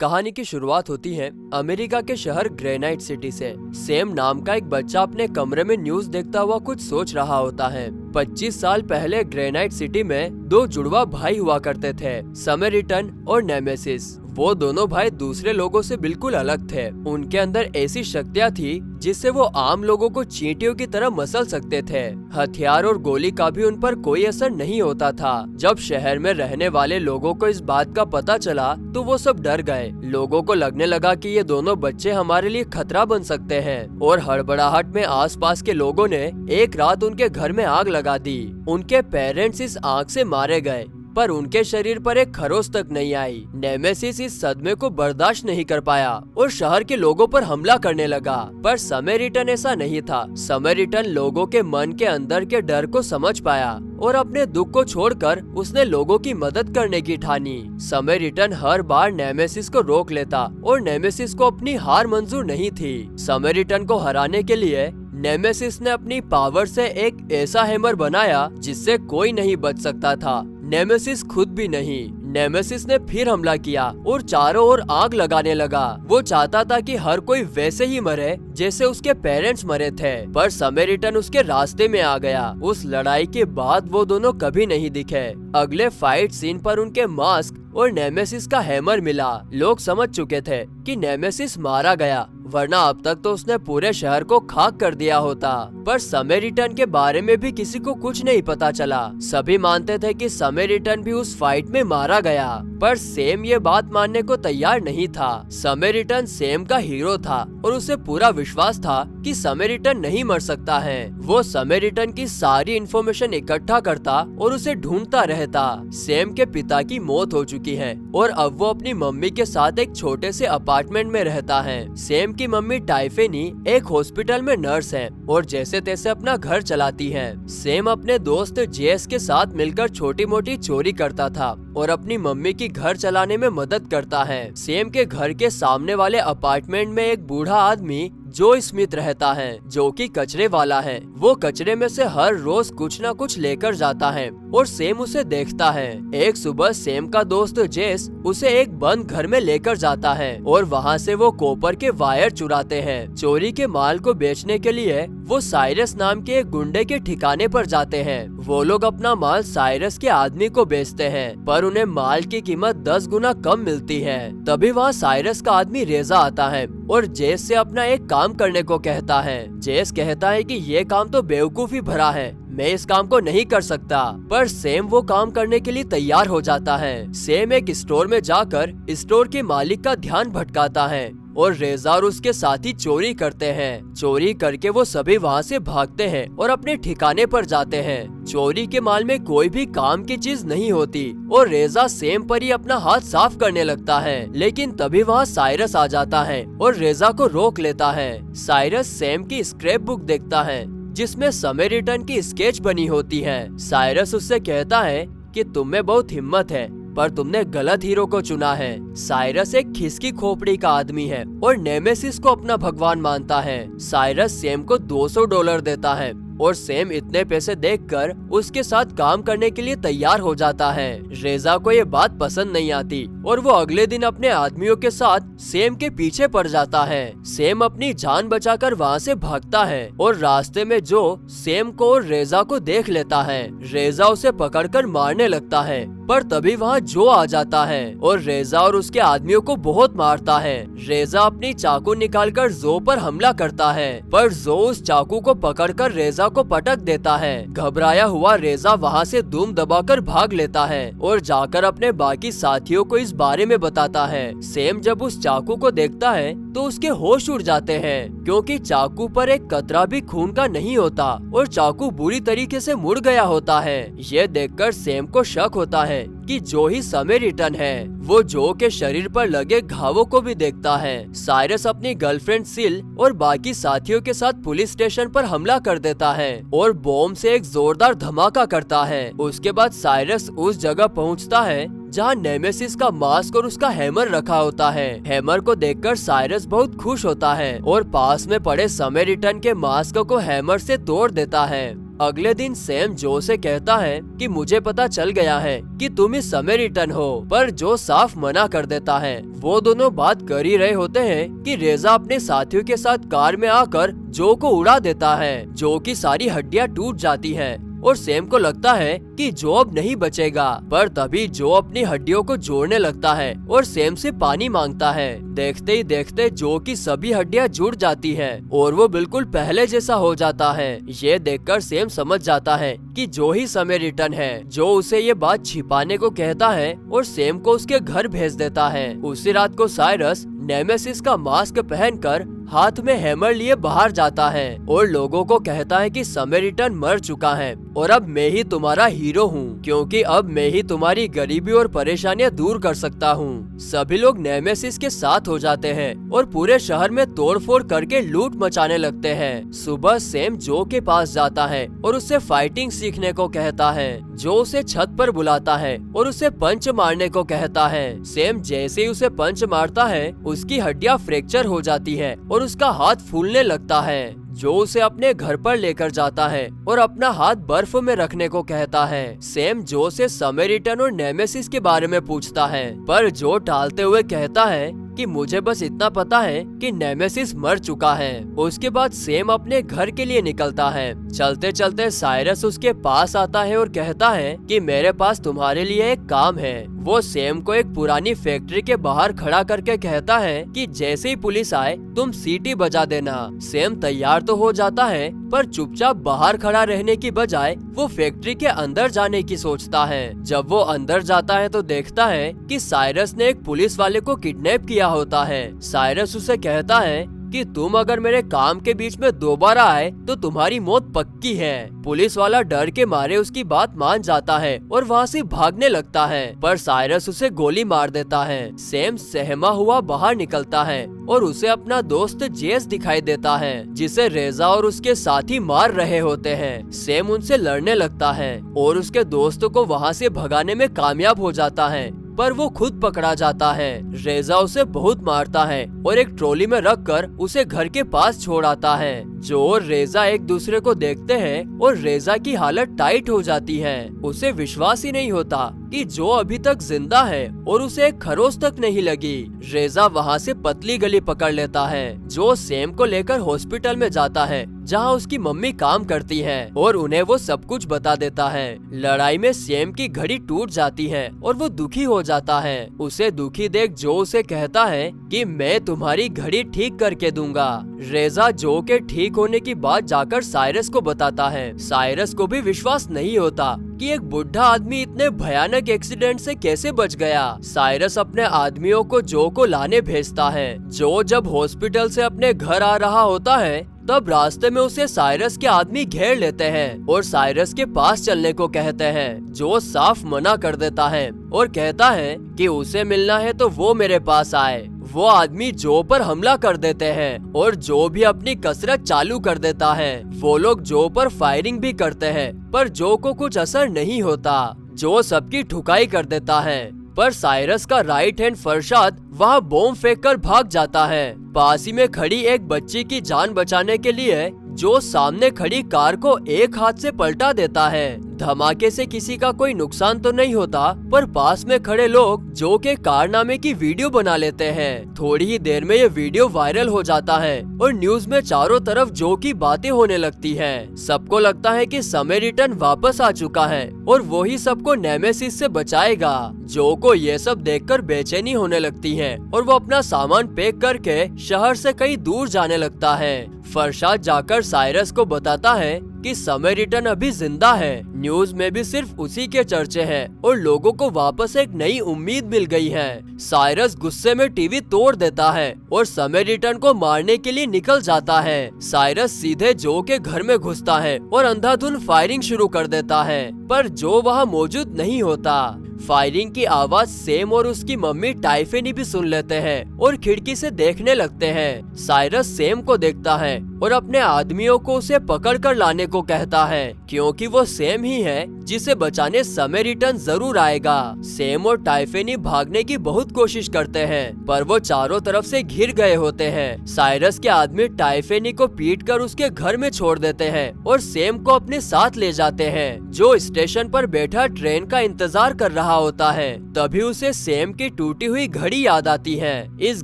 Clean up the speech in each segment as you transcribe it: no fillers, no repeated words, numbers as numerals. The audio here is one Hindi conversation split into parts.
कहानी की शुरुआत होती है अमेरिका के शहर ग्रेनाइट सिटी से। सेम नाम का एक बच्चा अपने कमरे में न्यूज देखता हुआ कुछ सोच रहा होता है। 25 साल पहले ग्रेनाइट सिटी में दो जुड़वा भाई हुआ करते थे, समैरिटन और नेमेसिस। वो दोनों भाई दूसरे लोगों से बिल्कुल अलग थे। उनके अंदर ऐसी शक्तियाँ थी जिससे वो आम लोगों को चींटियों की तरह मसल सकते थे। हथियार और गोली का भी उन पर कोई असर नहीं होता था। जब शहर में रहने वाले लोगों को इस बात का पता चला तो वो सब डर गए। लोगों को लगने लगा कि ये दोनों बच्चे हमारे लिए खतरा बन सकते हैं और हड़बड़ाहट में आसपास के लोगों ने एक रात उनके घर में आग लगा दी। उनके पेरेंट्स इस आग से मारे गए पर उनके शरीर पर एक खरोच तक नहीं आई। नेमेसिस इस सदमे को बर्दाश्त नहीं कर पाया और शहर के लोगों पर हमला करने लगा, पर समैरिटन ऐसा नहीं था। समैरिटन लोगों के मन के अंदर के डर को समझ पाया और अपने दुख को छोड़कर उसने लोगों की मदद करने की ठानी। समैरिटन हर बार नेमेसिस को रोक लेता और नेमेसिस को अपनी हार मंजूर नहीं थी। समैरिटन को हराने के लिए नेमेसिस ने अपनी पावर से एक ऐसा हैमर बनाया जिससे कोई नहीं बच सकता था, नेमेसिस खुद भी नहीं। नेमेसिस ने फिर हमला किया और चारों ओर आग लगाने लगा। वो चाहता था कि हर कोई वैसे ही मरे जैसे उसके पेरेंट्स मरे थे, पर समैरिटन उसके रास्ते में आ गया। उस लड़ाई के बाद वो दोनों कभी नहीं दिखे। अगले फाइट सीन पर उनके मास्क और नेमेसिस का हैमर मिला। लोग समझ चुके थे कि नेमेसिस मारा गया, वरना अब तक तो उसने पूरे शहर को खाक कर दिया होता। पर समैरिटन के बारे में भी किसी को कुछ नहीं पता चला। सभी मानते थे कि समैरिटन भी उस फाइट में मारा गया, पर सेम ये बात मानने को तैयार नहीं था। समैरिटन सेम का हीरो था और उसे पूरा विश्वास था कि समैरिटन नहीं मर सकता है। वो समैरिटन की सारी इन्फॉर्मेशन इकट्ठा करता और उसे ढूंढता रहता। सेम के पिता की मौत हो चुकी है और अब वो अपनी मम्मी के साथ एक छोटे से अपार्टमेंट में रहता है। सेम की मम्मी टाइफेनी एक हॉस्पिटल में नर्स है और जैसे तैसे अपना घर चलाती है। सेम अपने दोस्त जेस के साथ मिलकर छोटी मोटी चोरी करता था और अपनी मम्मी की घर चलाने में मदद करता है। सेम के घर के सामने वाले अपार्टमेंट में एक बूढ़ा आदमी जो स्मिथ रहता है, जो कि कचरे वाला है। वो कचरे में से हर रोज कुछ न कुछ लेकर जाता है और सेम उसे देखता है। एक सुबह सेम का दोस्त जेस उसे एक बंद घर में लेकर जाता है और वहाँ से वो कॉपर के वायर चुराते हैं। चोरी के माल को बेचने के लिए वो साइरस नाम के एक गुंडे के ठिकाने पर जाते हैं। वो लोग अपना माल साइरस के आदमी को बेचते हैं, पर उन्हें माल की कीमत 10 गुना कम मिलती है। तभी वहाँ साइरस का आदमी रेजा आता है और जेस से अपना एक काम करने को कहता है। जेस कहता है कि ये काम तो बेवकूफी भरा है, मैं इस काम को नहीं कर सकता, पर सेम वो काम करने के लिए तैयार हो जाता है। सेम एक स्टोर में जाकर स्टोर के मालिक का ध्यान भटकाता है और रेजा और उसके साथी चोरी करते हैं। चोरी करके वो सभी वहाँ से भागते हैं और अपने ठिकाने पर जाते हैं। चोरी के माल में कोई भी काम की चीज नहीं होती और रेजा सेम पर ही अपना हाथ साफ करने लगता है, लेकिन तभी वहाँ साइरस आ जाता है और रेजा को रोक लेता है। साइरस सेम की स्क्रैप बुक देखता है जिसमें समैरिटन की स्केच बनी होती है। साइरस उससे कहता है कि तुम में बहुत हिम्मत है, पर तुमने गलत हीरो को चुना है। साइरस एक खिसकी खोपड़ी का आदमी है और नेमेसिस को अपना भगवान मानता है। साइरस सेम को $200 देता है और सेम इतने पैसे देखकर उसके साथ काम करने के लिए तैयार हो जाता है। रेजा को ये बात पसंद नहीं आती और वो अगले दिन अपने आदमियों के साथ सेम के पीछे पड़ जाता है। सेम अपनी जान बचाकर वहाँ से भागता है और रास्ते में जो सेम को और रेजा को देख लेता है। रेजा उसे पकड़कर मारने लगता है, पर तभी वहाँ जो आ जाता है और रेजा और उसके आदमियों को बहुत मारता है। रेजा अपनी चाकू निकालकर जो पर हमला करता है, पर जो उस चाकू को पकड़कर रेजा को पटक देता है। घबराया हुआ रेजा वहाँ से दुम दबाकर भाग लेता है और जाकर अपने बाकी साथियों को इस बारे में बताता है। सेम जब उस चाकू को देखता है तो उसके होश उड़ जाते हैं, क्योंकि चाकू पर एक कतरा भी खून का नहीं होता और चाकू बुरी तरीके से मुड़ गया होता है। ये देखकर सेम को शक होता है कि जो ही समैरिटन है। वो जो के शरीर पर लगे घावों को भी देखता है। साइरस अपनी गर्लफ्रेंड सिल और बाकी साथियों के साथ पुलिस स्टेशन पर हमला कर देता है और बॉम्ब से एक जोरदार धमाका करता है। उसके बाद साइरस उस जगह पहुंचता है जहां नेमेसिस का मास्क और उसका हैमर रखा होता है। हैमर को देखकर साइरस बहुत खुश होता है और पास में पड़े समैरिटन के मास्क को हैमर से तोड़ देता है। अगले दिन सैम जो से कहता है कि मुझे पता चल गया है कि तुम इस समैरिटन हो, पर जो साफ मना कर देता है। वो दोनों बात कर ही रहे होते हैं कि रेजा अपने साथियों के साथ कार में आकर जो को उड़ा देता है। जो की सारी हड्डियां टूट जाती हैं और सैम को लगता है कि जो अब नहीं बचेगा, पर तभी जो अपनी हड्डियों को जोड़ने लगता है और सैम से पानी मांगता है। देखते ही देखते जो की सभी हड्डियां जुड़ जाती है और वो बिल्कुल पहले जैसा हो जाता है। ये देखकर सैम समझ जाता है कि जो ही समैरिटन है। जो उसे ये बात छिपाने को कहता है और सैम को उसके घर भेज देता है। उसी रात को साइरस नेमेसिस का मास्क पहनकर हाथ में हैमर लिए बाहर जाता है और लोगों को कहता है कि समैरिटन मर चुका है और अब मैं ही तुम्हारा हीरो हूँ, क्योंकि अब मैं ही तुम्हारी गरीबी और परेशानियाँ दूर कर सकता हूँ। सभी लोग नेमेसिस के साथ हो जाते हैं और पूरे शहर में तोड़फोड़ करके लूट मचाने लगते हैं। सुबह सैम जो के पास जाता है और उससे फाइटिंग सीखने को कहता है। जो उसे छत पर बुलाता है और उसे पंच मारने को कहता है। सैम जैसे ही उसे पंच मारता है उसकी हड्डियां फ्रैक्चर हो जाती है और उसका हाथ फूलने लगता है। जो उसे अपने घर पर लेकर जाता है और अपना हाथ बर्फ में रखने को कहता है। सैम जो से समैरिटन और नेमेसिस के बारे में पूछता है, पर जो टालते हुए कहता है कि मुझे बस इतना पता है कि नेमेसिस मर चुका है। उसके बाद सैम अपने घर के लिए निकलता है। चलते चलते साइरस उसके पास आता है और कहता है कि मेरे पास तुम्हारे लिए एक काम है। वो सैम को एक पुरानी फैक्ट्री के बाहर खड़ा करके कहता है कि जैसे ही पुलिस आए तुम सीटी बजा देना। सैम तैयार तो हो जाता है, पर चुपचाप बाहर खड़ा रहने की बजाय वो फैक्ट्री के अंदर जाने की सोचता है। जब वो अंदर जाता है तो देखता है कि साइरस ने एक पुलिस वाले को किडनैप किया होता है। साइरस उसे कहता है कि तुम अगर मेरे काम के बीच में दोबारा आए तो तुम्हारी मौत पक्की है। पुलिस वाला डर के मारे उसकी बात मान जाता है और वहाँ से भागने लगता है, पर साइरस उसे गोली मार देता है। सैम सहमा हुआ बाहर निकलता है और उसे अपना दोस्त जेस दिखाई देता है, जिसे रेजा और उसके साथी मार रहे होते हैं। सैम उनसे लड़ने लगता है और उसके दोस्त को वहाँ से भगाने में कामयाब हो जाता है, पर वो खुद पकड़ा जाता है। रेजा उसे बहुत मारता है और एक ट्रॉली में रखकर उसे घर के पास छोड़ आता है। जो और रेजा एक दूसरे को देखते हैं और रेजा की हालत टाइट हो जाती है। उसे विश्वास ही नहीं होता कि जो अभी तक जिंदा है और उसे एक खरोच तक नहीं लगी। रेजा वहाँ से पतली गली पकड़ लेता है। जो सैम को लेकर हॉस्पिटल में जाता है जहाँ उसकी मम्मी काम करती है और उन्हें वो सब कुछ बता देता है। लड़ाई में सैम की घड़ी टूट जाती है और वो दुखी हो जाता है। उसे दुखी देख जो उसे कहता है कि मैं तुम्हारी घड़ी ठीक करके दूंगा। रेजा जो के ठीक होने की बात जाकर साइरस को बताता है। साइरस को भी विश्वास नहीं होता कि एक बुढ़ा आदमी इतने भयानक एक्सीडेंट से कैसे बच गया। साइरस अपने आदमियों को जो को लाने भेजता है। जो जब हॉस्पिटल से अपने घर आ रहा होता है तब रास्ते में उसे साइरस के आदमी घेर लेते हैं और साइरस के पास चलने को कहते हैं। जो साफ मना कर देता है और कहता है कि उसे मिलना है तो वो मेरे पास आए। वो आदमी जो पर हमला कर देते हैं और जो भी अपनी कसरत चालू कर देता है। वो लोग जो पर फायरिंग भी करते हैं, पर जो को कुछ असर नहीं होता। जो सबकी ठुकाई कर देता है, पर साइरस का राइट हैंड फरशाद वहाँ बॉम्ब फेंककर भाग जाता है। पास ही में खड़ी एक बच्ची की जान बचाने के लिए जो सामने खड़ी कार को एक हाथ से पलटा देता है। धमाके से किसी का कोई नुकसान तो नहीं होता, पर पास में खड़े लोग जो के कारनामे की वीडियो बना लेते हैं। थोड़ी ही देर में ये वीडियो वायरल हो जाता है और न्यूज में चारों तरफ जो की बातें होने लगती हैं। सबको लगता है कि समैरिटन वापस आ चुका है और वो ही सबको नेमेसिस से बचाएगा। जो को ये सब देखकर बेचैनी होने लगती है और वो अपना सामान पैक करके शहर से कहीं दूर जाने लगता है। फरशाद जाकर साइरस को बताता है कि समैरिटन अभी जिंदा है। न्यूज में भी सिर्फ उसी के चर्चे हैं और लोगों को वापस एक नई उम्मीद मिल गई है। साइरस गुस्से में टीवी तोड़ देता है और समैरिटन को मारने के लिए निकल जाता है। साइरस सीधे जो के घर में घुसता है और अंधाधुंध फायरिंग शुरू कर देता है, पर जो वहाँ मौजूद नहीं होता। फायरिंग की आवाज सैम और उसकी मम्मी टाइफेनी भी सुन लेते हैं और खिड़की से देखने लगते हैं। साइरस सैम को देखता है और अपने आदमियों को उसे पकड़ कर लाने को कहता है, क्योंकि वो सैम ही है जिसे बचाने समैरिटन जरूर आएगा। सैम और टाइफेनी भागने की बहुत कोशिश करते हैं, पर वो चारों तरफ से घिर गए होते हैं। साइरस के आदमी टाइफेनी को पीटकर उसके घर में छोड़ देते हैं और सैम को अपने साथ ले जाते हैं, जो स्टेशन पर बैठा ट्रेन का इंतजार कर रहा होता है। तभी उसे सैम की टूटी हुई घड़ी याद आती है। इस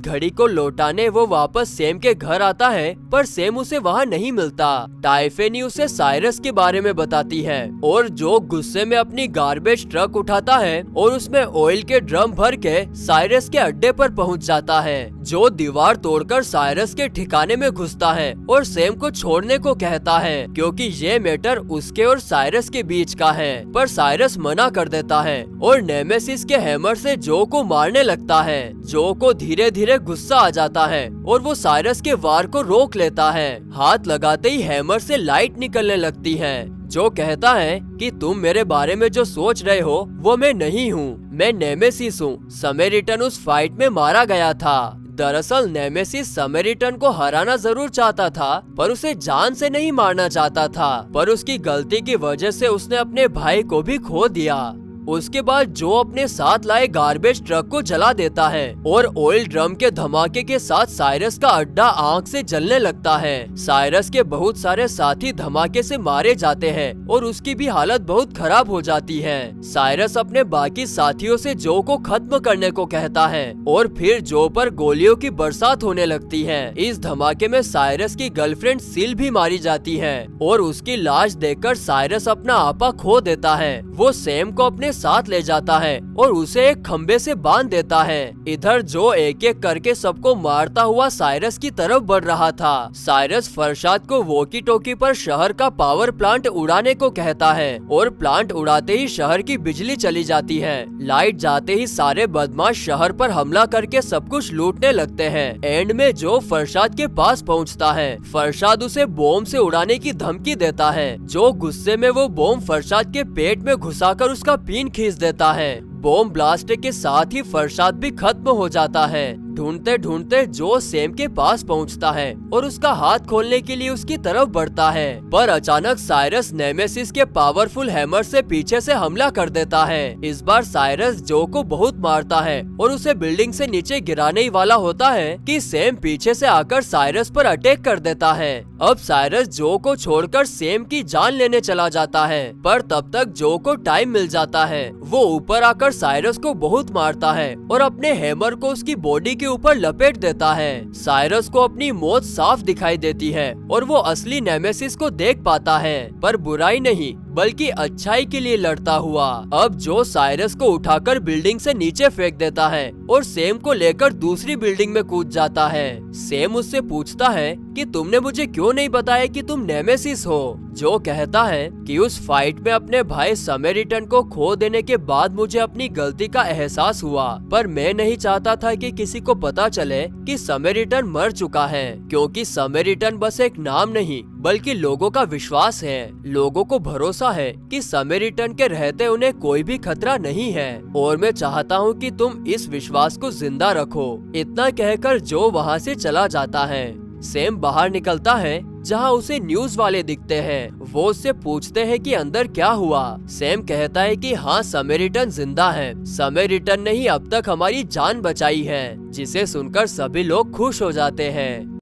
घड़ी को लौटाने वो वापस सैम के घर आता है, पर सैम उसे वहाँ नहीं मिलता। टाइफेनी उसे साइरस के बारे में बताती है और जो गुस्से में अपनी गार्बेज ट्रक उठाता है और उसमें ऑयल के ड्रम भर के साइरस के अड्डे पर पहुंच जाता है, जो दीवार तोड़कर साइरस के ठिकाने में घुसता है और सैम को छोड़ने को कहता है, क्योंकि ये मैटर उसके और साइरस के बीच का है। पर साइरस मना कर देता है और नेमेसिस के हैमर से जो को मारने लगता है। जो को धीरे धीरे गुस्सा आ जाता है और वो साइरस के वार को रोक लेता है। हाथ लगाते ही हैमर से लाइट निकलने लगती है। जो कहता है कि तुम मेरे बारे में जो सोच रहे हो वो मैं नहीं हूँ, मैं नेमेसिस हूँ। समैरिटन उस फाइट में मारा गया था। दरअसल नेमेसिस समैरिटन को हराना जरूर चाहता था, पर उसे जान से नहीं मारना चाहता था। पर उसकी गलती की वजह से उसने अपने भाई को भी खो दिया। उसके बाद जो अपने साथ लाए गार्बेज ट्रक को जला देता है और ऑयल ड्रम के धमाके के साथ साइरस का अड्डा आग से जलने लगता है। साइरस के बहुत सारे साथी धमाके से मारे जाते हैं और उसकी भी हालत बहुत खराब हो जाती है। साइरस अपने बाकी साथियों से जो को खत्म करने को कहता है और फिर जो पर गोलियों की बरसात होने लगती है। इस धमाके में साइरस की गर्लफ्रेंड सिल भी मारी जाती है और उसकी लाश देखकर साइरस अपना आपा खो देता है। वो सैम को अपने साथ ले जाता है और उसे एक खम्बे से बांध देता है। इधर जो एक एक करके सबको मारता हुआ साइरस की तरफ बढ़ रहा था। साइरस फरशाद को वॉकी टॉकी पर शहर का पावर प्लांट उड़ाने को कहता है और प्लांट उड़ाते ही शहर की बिजली चली जाती है। लाइट जाते ही सारे बदमाश शहर पर हमला करके सब कुछ लूटने लगते हैं। एंड में जो फरशाद के पास पहुंचता है। फरशाद उसे बॉम्ब से उड़ाने की धमकी देता है। जो गुस्से में वो बॉम्ब फरशाद के पेट में घुसाकर उसका पीन खींच देता है। बॉम्ब ब्लास्ट के साथ ही फरशाद भी खत्म हो जाता है। ढूंढते ढूंढते जो सैम के पास पहुंचता है और उसका हाथ खोलने के लिए उसकी तरफ बढ़ता है, पर अचानक साइरस नेमेसिस के पावरफुल हैमर से पीछे से हमला कर देता है। इस बार साइरस जो को बहुत मारता है और उसे बिल्डिंग से नीचे गिराने ही वाला होता है कि सैम पीछे से आकर साइरस पर अटैक कर देता है। अब साइरस जो को छोड़कर सैम की जान लेने चला जाता है, पर तब तक जो को टाइम मिल जाता है। वो ऊपर आकर साइरस को बहुत मारता है और अपने हैमर को उसकी बॉडी के ऊपर लपेट देता है। साइरस को अपनी मौत साफ दिखाई देती है और वो असली नेमेसिस को देख पाता है, पर बुराई नहीं बल्कि अच्छाई के लिए लड़ता हुआ। अब जो साइरस को उठाकर बिल्डिंग से नीचे फेंक देता है और सैम को लेकर दूसरी बिल्डिंग में कूद जाता है। सैम उससे पूछता है कि तुमने मुझे क्यों नहीं बताया कि तुम नेमेसिस हो। जो कहता है कि उस फाइट में अपने भाई समैरिटन को खो देने के बाद मुझे अपनी गलती का एहसास हुआ, पर मैं नहीं चाहता था कि किसी को पता चले कि समैरिटन मर चुका है, क्योंकि समैरिटन बस एक नाम नहीं बल्कि लोगों का विश्वास है। लोगों को भरोसा है कि समैरिटन के रहते उन्हें कोई भी खतरा नहीं है और मैं चाहता हूँ कि तुम इस विश्वास को जिंदा रखो। इतना कहकर जो वहाँ से चला जाता है। सैम बाहर निकलता है जहाँ उसे न्यूज वाले दिखते हैं। वो उससे पूछते हैं कि अंदर क्या हुआ। सैम कहता है कि हाँ, समैरिटन जिंदा है। समैरिटन ने ही अब तक हमारी जान बचाई है, जिसे सुनकर सभी लोग खुश हो जाते हैं।